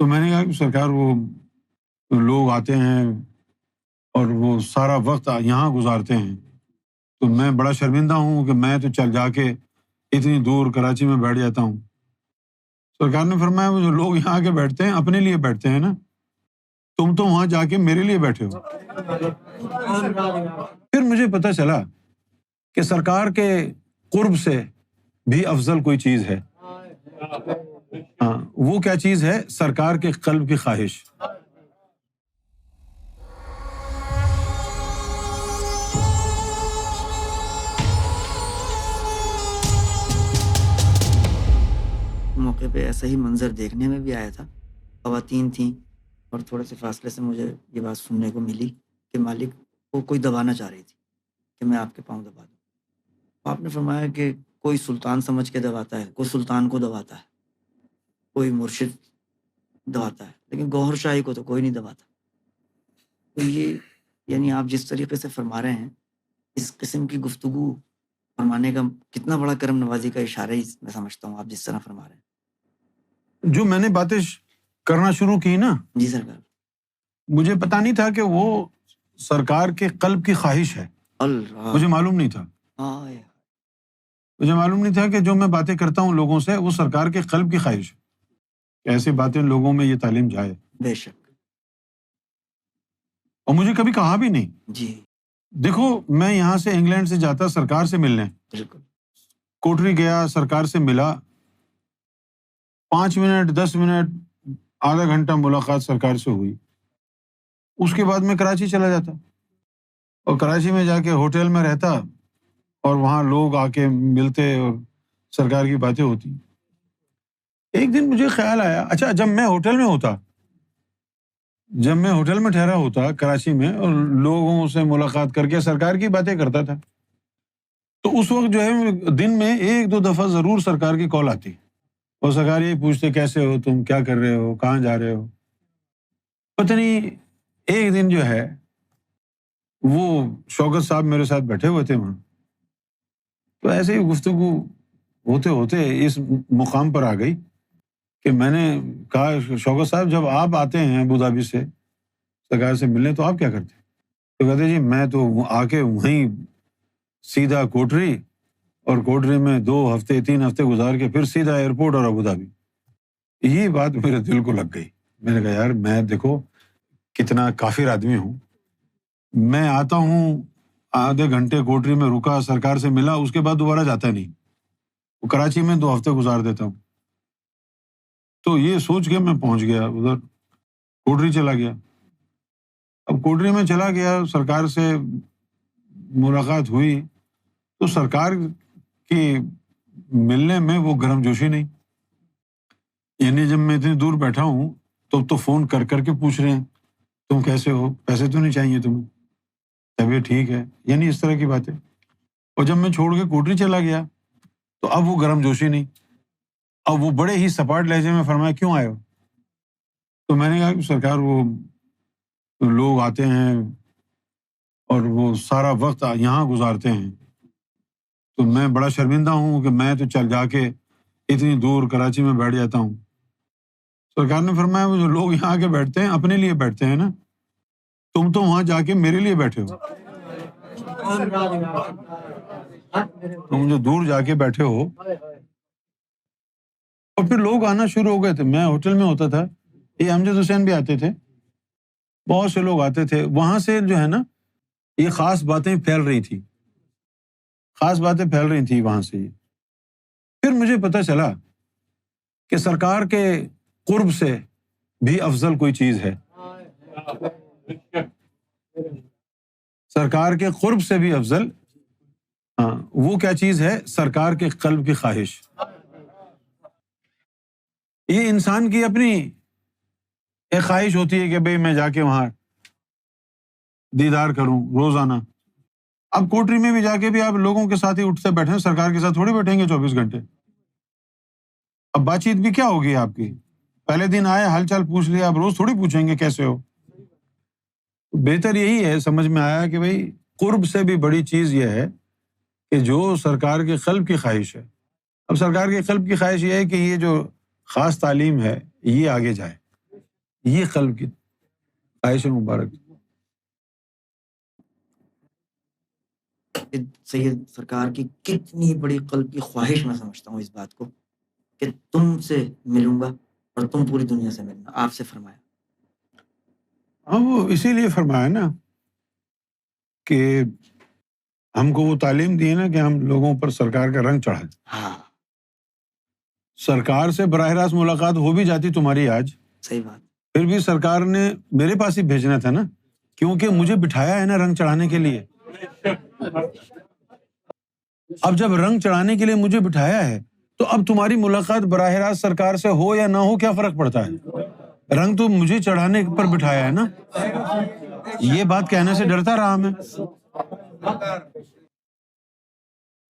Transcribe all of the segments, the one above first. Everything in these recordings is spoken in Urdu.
تو میں نے کہا کہ سرکار وہ لوگ آتے ہیں اور وہ سارا وقت یہاں گزارتے ہیں، تو میں بڑا شرمندہ ہوں کہ میں تو چل جا کے اتنی دور کراچی میں بیٹھ جاتا ہوں۔ سرکار نے فرمایا وہ جو لوگ یہاں آ کے بیٹھتے ہیں اپنے لیے بیٹھتے ہیں نا، تم تو وہاں جا کے میرے لیے بیٹھے ہو۔ پھر مجھے پتہ چلا کہ سرکار کے قرب سے بھی افضل کوئی چیز ہے۔ ہاں، وہ کیا چیز ہے؟ سرکار کے قلب کی خواہش۔ موقع پہ ایسا ہی منظر دیکھنے میں بھی آیا تھا، خواتین تھیں اور تھوڑے سے فاصلے سے مجھے یہ بات سننے کو ملی کہ مالک کو کوئی دبانا چاہ رہی تھی کہ میں آپ کے پاؤں دبا دوں۔ آپ نے فرمایا کہ کوئی سلطان سمجھ کے دباتا ہے، کوئی سلطان کو دباتا ہے، کوئی مرشد دباتا ہے، لیکن گوہر شاہی کو تو کوئی نہیں دباتا۔ تو یہ یعنی آپ جس طریقے سے فرما رہے ہیں، اس قسم کی گفتگو فرمانے کا کتنا بڑا کرم نوازی کا اشارہ ہی میں سمجھتا ہوں آپ جس طرح فرما رہے ہیں۔ جو میں نے باتیں کرنا شروع کی نا، جی سرکار، مجھے پتا نہیں تھا کہ وہ سرکار کے قلب کی خواہش ہے، اللہ مجھے معلوم نہیں تھا۔ مجھے معلوم نہیں تھا کہ جو میں باتیں کرتا ہوں لوگوں سے وہ سرکار کے قلب کی خواہش ہے، کہ ایسی باتیں لوگوں میں یہ تعلیم جائے، بے شک، اور مجھے کبھی کہا بھی نہیں۔ جی دیکھو، میں یہاں سے انگلینڈ سے جاتا سرکار سے ملنے، بالکل، کوٹری گیا، سرکار سے ملا، 5 منٹ 10 منٹ آدھا گھنٹہ ملاقات سرکار سے ہوئی۔ اس کے بعد میں کراچی چلا جاتا اور کراچی میں جا کے ہوٹل میں رہتا اور وہاں لوگ آ کے ملتے اور سرکار کی باتیں ہوتی۔ ایک دن مجھے خیال آیا، اچھا جب میں ہوٹل میں ٹھہرا ہوتا کراچی میں اور لوگوں سے ملاقات کر کے سرکار کی باتیں کرتا تھا، تو اس وقت جو ہے دن میں 1-2 دفعہ ضرور سرکار کی کال آتی اور سرکار یہی پوچھتے کیسے ہو تم، کیا کر رہے ہو، کہاں جا رہے ہو۔ پتہ نہیں ایک دن جو ہے وہ شوکت صاحب میرے ساتھ بیٹھے ہوئے تھے وہاں، تو ایسے ہی گفتگو ہوتے ہوتے اس مقام پر آ گئی کہ میں نے کہا شوکت صاحب جب آپ آتے ہیں ابوظہبی سے سرکار سے ملنے تو آپ کیا کرتے ہیں؟ تو کہتے جی میں تو آ کے وہیں سیدھا کوٹری، اور کوٹری میں 2 ہفتے 3 ہفتے گزار کے پھر سیدھا ایئرپورٹ اور ابوظہبی۔ یہ بات میرے دل کو لگ گئی۔ میں نے کہا یار میں دیکھو کتنا کافر آدمی ہوں، میں آتا ہوں آدھے گھنٹے کوٹری میں رکا، سرکار سے ملا، اس کے بعد دوبارہ جاتا نہیں، وہ کراچی میں 2 ہفتے گزار دیتا ہوں۔ تو یہ سوچ کے میں پہنچ گیا ادھر، کوٹری چلا گیا۔ اب کوٹری میں چلا گیا، سرکار سے ملاقات ہوئی، تو سرکار کی ملنے میں وہ گرم جوشی نہیں، یعنی جب میں اتنی دور بیٹھا ہوں تو فون کر کے پوچھ رہے ہیں تم کیسے ہو، پیسے تو نہیں چاہیے تمہیں، طبیعت ٹھیک ہے، یعنی اس طرح کی باتیں۔ اور جب میں چھوڑ کے کوٹری چلا گیا تو اب وہ گرم جوشی نہیں، اب وہ بڑے ہی سپاٹ لہجے میں فرمایا کیوں آئے ہو؟ تو میں نے کہا کہ سرکار وہ لوگ آتے ہیں اور وہ سارا وقت یہاں گزارتے ہیں، تو میں بڑا شرمندہ ہوں کہ میں تو چل جا کے اتنی دور کراچی میں بیٹھ جاتا ہوں۔ سرکار نے فرمایا وہ جو لوگ یہاں آ کے بیٹھتے ہیں اپنے لیے بیٹھتے ہیں نا، تم تو وہاں جا کے میرے لیے بیٹھے ہو، تم جو دور جا کے بیٹھے ہو۔ اور پھر لوگ آنا شروع ہو گئے تھے، میں ہوٹل میں ہوتا تھا، یہ امجد حسین بھی آتے تھے، بہت سے لوگ آتے تھے وہاں سے، جو ہے نا یہ خاص باتیں پھیل رہی تھی وہاں سے۔ پھر مجھے پتہ چلا کہ سرکار کے قرب سے بھی افضل کوئی چیز ہے، سرکار کے قرب سے بھی افضل، ہاں وہ کیا چیز ہے؟ سرکار کے قلب کی خواہش۔ یہ انسان کی اپنی ایک خواہش ہوتی ہے کہ بھئی میں جا کے وہاں دیدار کروں روزانہ۔ اب کوٹری میں بھی جا کے بھی آپ لوگوں کے ساتھ ہی اٹھتے بیٹھیں، سرکار کے ساتھ تھوڑی بیٹھیں گے 24 گھنٹے۔ اب بات چیت بھی کیا ہوگی آپ کی؟ پہلے دن آئے حال چال پوچھ لیا، اب روز تھوڑی پوچھیں گے کیسے ہو۔ بہتر یہی ہے، سمجھ میں آیا کہ بھئی قرب سے بھی بڑی چیز یہ ہے کہ جو سرکار کے قلب کی خواہش ہے۔ اب سرکار کے قلب کی خواہش یہ ہے کہ یہ جو خاص تعلیم ہے یہ آگے جائے، یہ قلب کی خواہش مبارک. سید سرکار کی کتنی بڑی قلب کی خواہش میں سمجھتا ہوں اس بات کو کہ تم سے ملوں گا اور تم پوری دنیا سے ملنا. آپ سے فرمایا. ہاں وہ اسی لیے فرمایا نا کہ ہم کو وہ تعلیم دی ہے نا کہ ہم لوگوں پر سرکار کا رنگ چڑھائیں. ہاں سرکار سے براہ راست ملاقات ہو بھی جاتی تمہاری آج، صحیح بات. پھر بھی سرکار نے میرے پاس ہی بھیجنا تھا نا، کیونکہ مجھے بٹھایا ہے نا رنگ چڑھانے کے لیے. اب جب رنگ چڑھانے کے لیے مجھے بٹھایا ہے تو اب تمہاری ملاقات براہ راست سرکار سے ہو یا نہ ہو کیا فرق پڑتا ہے؟ رنگ تو مجھے چڑھانے پر بٹھایا ہے نا. یہ بات کہنے سے ڈرتا رہا میں.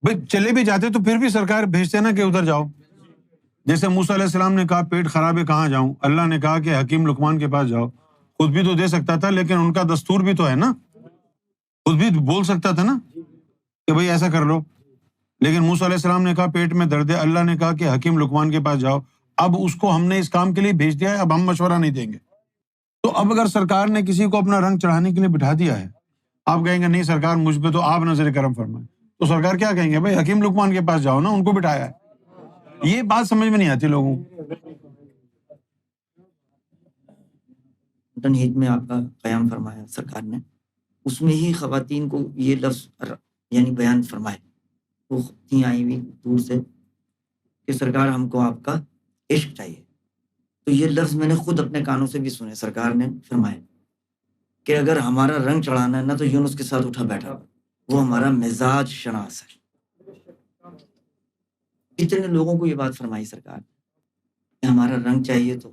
بھائی چلے بھی جاتے تو پھر بھی سرکار بھیجتے نا کہ ادھر جاؤ. جیسے موسیٰ علیہ السلام نے کہا پیٹ خراب ہے کہاں جاؤں، اللہ نے کہا کہ حکیم لقمان کے پاس جاؤ. خود بھی تو دے سکتا تھا لیکن ان کا دستور بھی تو ہے نا، خود بھی بول سکتا تھا نا کہ بھائی ایسا کر لو. لیکن موسیٰ علیہ السلام نے کہا پیٹ میں درد ہے، اللہ نے کہا کہ حکیم لقمان کے پاس جاؤ. اب اس کو ہم نے اس کام کے لیے بھیج دیا ہے، اب ہم مشورہ نہیں دیں گے. تو اب اگر سرکار نے کسی کو اپنا رنگ چڑھانے کے لیے بٹھا دیا ہے، آپ کہیں گے نہیں سرکار مجھ پہ تو آپ نظر کرم فرمائیں، تو سرکار کیا کہیں گے؟ بھائی حکیم لقمان کے پاس جاؤ نا، ان کو بٹھایا ہے. یہ بات سمجھ میں نہیں آتی لوگوں کو. تنہید میں آپ کا قیام فرمایا سرکار نے، اس میں ہی خواتین کو یہ لفظ یعنی بیان فرمائے. وہ تھی آئی ہوئی دور سے کہ سرکار ہم کو آپ کا عشق چاہیے. تو یہ لفظ میں نے خود اپنے کانوں سے بھی سنے. سرکار نے فرمایا کہ اگر ہمارا رنگ چڑھانا ہے نا تو یونس کے ساتھ اٹھا بیٹھا، وہ ہمارا مزاج شناس ہے. کتنے لوگوں کو یہ بات فرمائی سرکار نے کہ ہمارا رنگ چاہیے تو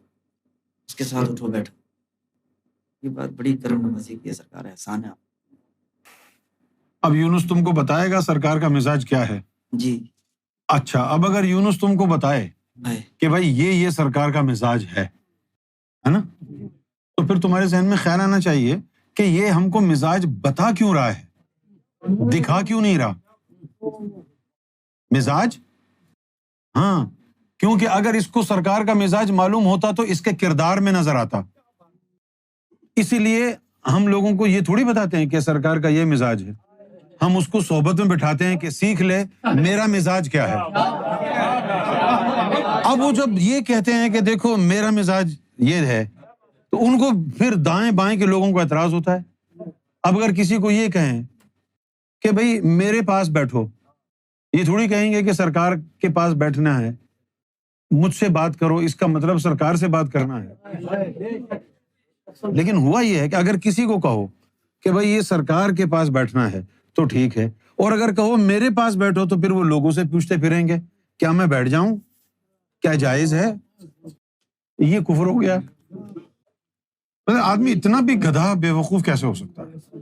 اس کے ساتھ اٹھو بیٹھو. یہ بات بڑی کرم نوازی کی ہے سرکار، احسان ہے آپ. اب یونس تم کو بتائے گا سرکار کا مزاج کیا ہے. جی اچھا اب اگر یونس تم کو بتائے ہے. کہ بھائی یہ سرکار کا مزاج ہے نا، تو پھر تمہارے ذہن میں خیال آنا چاہیے کہ یہ ہم کو مزاج بتا کیوں رہا ہے، دکھا کیوں نہیں رہا مزاج. ہاں کیونکہ اگر اس کو سرکار کا مزاج معلوم ہوتا تو اس کے کردار میں نظر آتا. اسی لیے ہم لوگوں کو یہ تھوڑی بتاتے ہیں کہ سرکار کا یہ مزاج ہے، ہم اس کو صحبت میں بٹھاتے ہیں کہ سیکھ لے میرا مزاج کیا ہے. اب وہ جب یہ کہتے ہیں کہ دیکھو میرا مزاج یہ ہے تو ان کو پھر دائیں بائیں کے لوگوں کو اعتراض ہوتا ہے. اب اگر کسی کو یہ کہیں کہ بھائی میرے پاس بیٹھو، یہ تھوڑی کہیں گے کہ سرکار کے پاس بیٹھنا ہے، مجھ سے بات کرو، اس کا مطلب سرکار سے بات کرنا ہے. لیکن ہوا یہ ہے کہ اگر کسی کو کہو کہ بھائی یہ سرکار کے پاس بیٹھنا ہے تو ٹھیک ہے، اور اگر کہو میرے پاس بیٹھو تو پھر وہ لوگوں سے پوچھتے پھریں گے کیا میں بیٹھ جاؤں، کیا جائز ہے. یہ کفر ہو گیا. آدمی اتنا بھی گدھا بے وقوف کیسے ہو سکتا ہے؟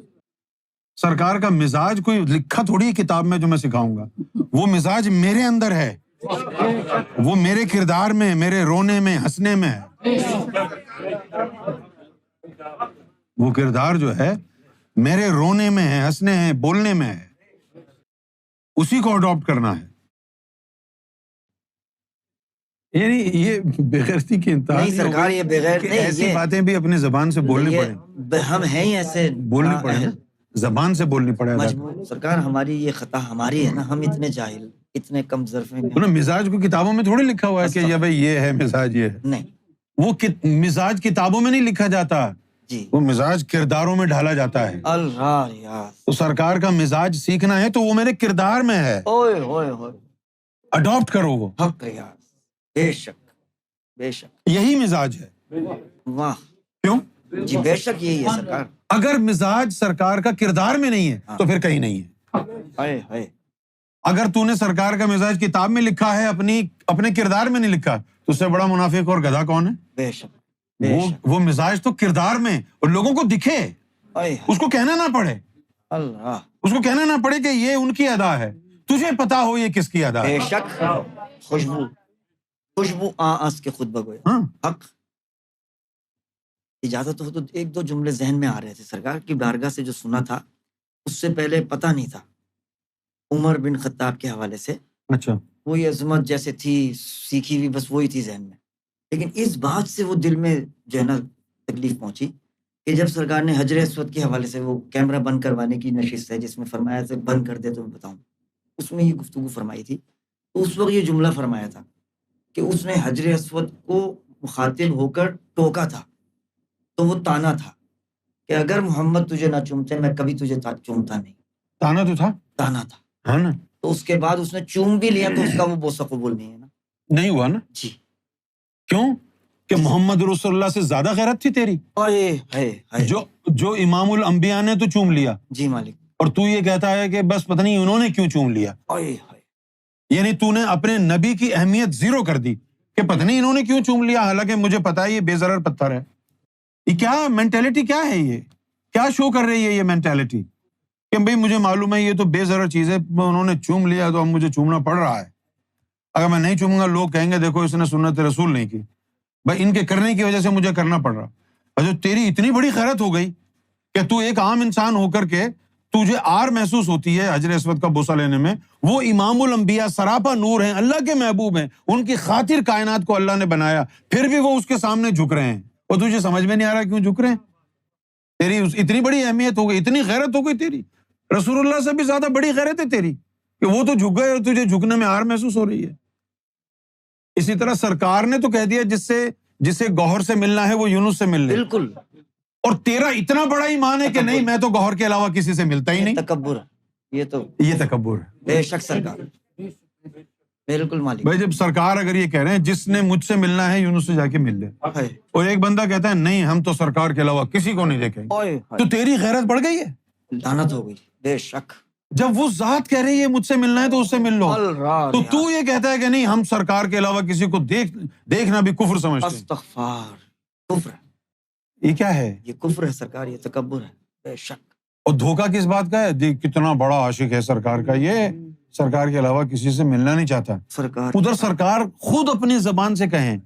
سرکار کا مزاج کوئی لکھا تھوڑی کتاب میں جو میں سکھاؤں گا، وہ مزاج میرے اندر ہے، وہ میرے کردار میں، میرے رونے میں، ہنسنے میں ہے. وہ کردار جو ہے میرے رونے میں ہے، ہنسنے ہیں، بولنے میں ہے، اسی کو اڈاپٹ کرنا ہے. یعنی یہ بےغیرتی کی انتہا نہیں سرکار، یہ بغیر کہ نہیں، ایسی یہ باتیں بھی اپنی زبان سے بولنی پڑیں، ہم ہیں ہی ایسے بولنی پڑے نا، زبان سے بولنی پڑے. مجبور. سرکار ہماری یہ خطا ہماری ہے نا، ہم اتنے جاہل، اتنے کم ظرف ہیں. مزاج کو کتابوں میں تھوڑی لکھا ہوا ہے کہ یہ بھائی یہ ہے مزاج، یہ ہے نہیں. وہ مزاج کتابوں میں نہیں لکھا جاتا، جی وہ مزاج کرداروں میں ڈھالا جاتا ہے. اللہ یار، تو سرکار کا مزاج سیکھنا ہے تو وہ میرے کردار میں ہے، اوئے ہوئے ہوئے، اڈاپٹ کرو وہ. حق یار، بے شک بے شک، یہی مزاج ہے. واہ. کیوں؟ جی بے شک یہی ہے سرکار. اگر مزاج سرکار کا کردار میں نہیں ہے تو پھر کہیں نہیں ہے. ہائے ہائے. اگر تو نے سرکار کا مزاج کتاب میں لکھا ہے، اپنے کردار میں نہیں لکھا، تو اس سے بڑا منافق اور گدھا کون ہے؟ بے شک بے شک. وہ مزاج تو کردار میں اور لوگوں کو دکھے، اس کو کہنا نہ پڑے، اللہ، اس کو کہنا نہ پڑے کہ یہ ان کی ادا ہے، تجھے پتا ہو یہ کس کی ادا ہے. بے شک. خوشبو آنس کے خود بگویا. ہاں حق. اجازت ہو تو ایک دو جملے ذہن میں آ رہے تھے. سرکار کی بارگاہ سے جو سنا تھا اس سے پہلے پتہ نہیں تھا. عمر بن خطاب کے حوالے سے اچھا، وہی عظمت جیسے تھی سیکھی ہوئی، بس وہی تھی ذہن میں، لیکن اس بات سے وہ دل میں جو ہے نا تکلیف پہنچی کہ جب سرکار نے حجر اسود کے حوالے سے وہ کیمرہ بند کروانے کی نشست ہے جس میں فرمایا تھا بند کر دے تو میں بتاؤں، اس میں یہ گفتگو فرمائی تھی، تو اس وقت یہ جملہ فرمایا تھا کہ اس نے حجر اسود کو مخاطب ہو کر ٹوکا تھا، تو وہ تانا تھا کہ اگر محمد تجھے نہ چومتے میں کبھی تجھے چومتا نہیں، تانا تو تھا، تانا تھا۔ ہاں نا، تو اس کے بعد اس نے چوم بھی لیا تو اس کا وہ بوسہ قبول نہیں ہے نا۔ نہیں ہوا نا، جی، کیوں کہ محمد رسول اللہ سے زیادہ غیرت تھی تیری، جو امام الانبیاء نے تو چوم لیا، جی مالک، اور تو یہ کہتا ہے کہ بس پتہ نہیں انہوں نے کیوں چوم لیا، یعنی تو نے اپنے نبی کی اہمیت زیرو کر دی کہ پتہ نہیں انہوں نے کیوں چوم لیا، حالانکہ مجھے پتا ہے یہ بے ضرر پتھر ہے۔ یہ کیا مینٹیلٹی، کیا ہے یہ، کیا شو کر رہی ہے یہ مینٹیلٹی کہ بھئی مجھے معلوم ہے یہ تو بے ضرر چیز ہے، انہوں نے چوم لیا تو اب مجھے چومنا پڑ رہا ہے، اگر میں نہیں چوموں گا لوگ کہیں گے دیکھو اس نے سنت رسول نہیں کی، بھائی ان کے کرنے کی وجہ سے مجھے کرنا پڑ رہا۔ اور جو تیری اتنی بڑی خیرت ہو گئی کہ تو ایک عام انسان ہو کر کے تجھے آر محسوس ہوتی ہے حجر اسود کا بوسہ لینے میں، وہ امام الانبیاء سراپا نور ہیں، اللہ کے محبوب ہیں، ان کی خاطر کائنات کو اللہ نے بنایا، پھر بھی وہ اس کے سامنے جھک رہے ہیں، اور تجھے سمجھ میں نہیں آ رہا کیوں جھک رہے ہیں؟ تیری اتنی بڑی اہمیت ہو گئی، اتنی غیرت ہو گئی تیری، رسول اللہ سے بھی زیادہ بڑی غیرت ہے تیری کہ وہ تو جھک گئے اور تجھے جھکنے میں آر محسوس ہو رہی ہے۔ اسی طرح سرکار نے تو کہہ دیا جسے گوہر سے ملنا ہے وہ یونس سے مل لے، بالکل، اور تیرا اتنا بڑا ایمان ہے کہ نہیں میں تو گوہر کے علاوہ کسی سے ملتا ہی نہیں، تکبر ہے، یہ تکبر ہے۔ بے شک سرکار، بالکل مالک۔ بھائی جب سرکار اگر یہ کہہ رہے ہیں جس نے مجھ سے ملنا ہے یونس سے جا کے مل لے، اور ایک بندہ کہتا ہے نہیں ہم تو سرکار کے علاوہ کسی کو نہیں دیکھیں گے، تو تیری غیرت بڑھ گئی ہے۔ لعنت ہو گئی، بے شک۔ جب وہ ذات کہہ رہی ہے مجھ سے ملنا ہے تو اس سے مل لو، تو یہ کہتا ہے کہ نہیں ہم سرکار کے علاوہ کسی کو دیکھنا بھی کفر سمجھتے ہیں۔ استغفار، کفر ہے، یہ کیا ہے؟ یہ کفر ہے سرکار، یہ تکبر ہے، بے شک۔ اور دھوکہ کس بات کا ہے؟ دیکھ کتنا بڑا عاشق ہے سرکار کا، یہ سرکار کے علاوہ کسی سے ملنا نہیں چاہتا۔ سرکار ادھر سرکار خود اپنی زبان سے کہیں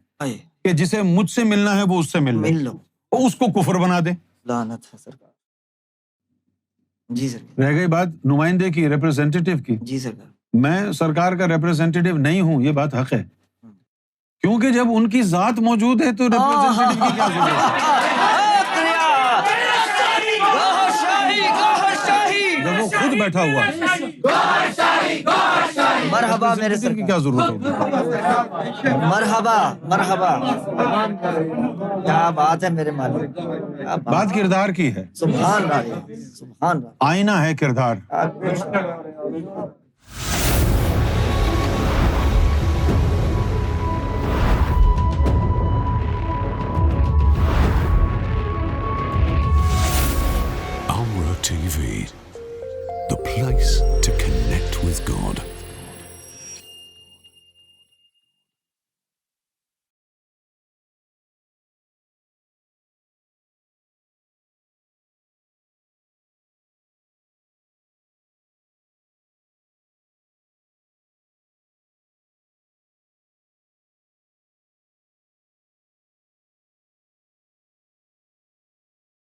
کہ جسے مجھ سے ملنا ہے وہ اس سے مل لو، اور اس کو کفر بنا دے۔ لعنت ہے سرکار۔ جی سر، رہ گئی بات نمائندے کی، ریپریزنٹیٹیو کی۔ جی سرکار، میں سرکار کا ریپریزنٹیٹیو نہیں ہوں، یہ بات حق ہے، کیونکہ جب ان کی ذات موجود ہے تو ریپریزنٹیٹیو کی کیا ضرورت ہے؟ جب وہ خود بیٹھا ہوا ہے، مرحبا میرے سرکار کی کیا ضرورت ہوگی؟ مرحبا، مرحبا، کیا بات ہے میرے مالک، بات کردار کی ہے، سبحان اللہ، سبحان اللہ، آئینہ ہے کردار۔ آپ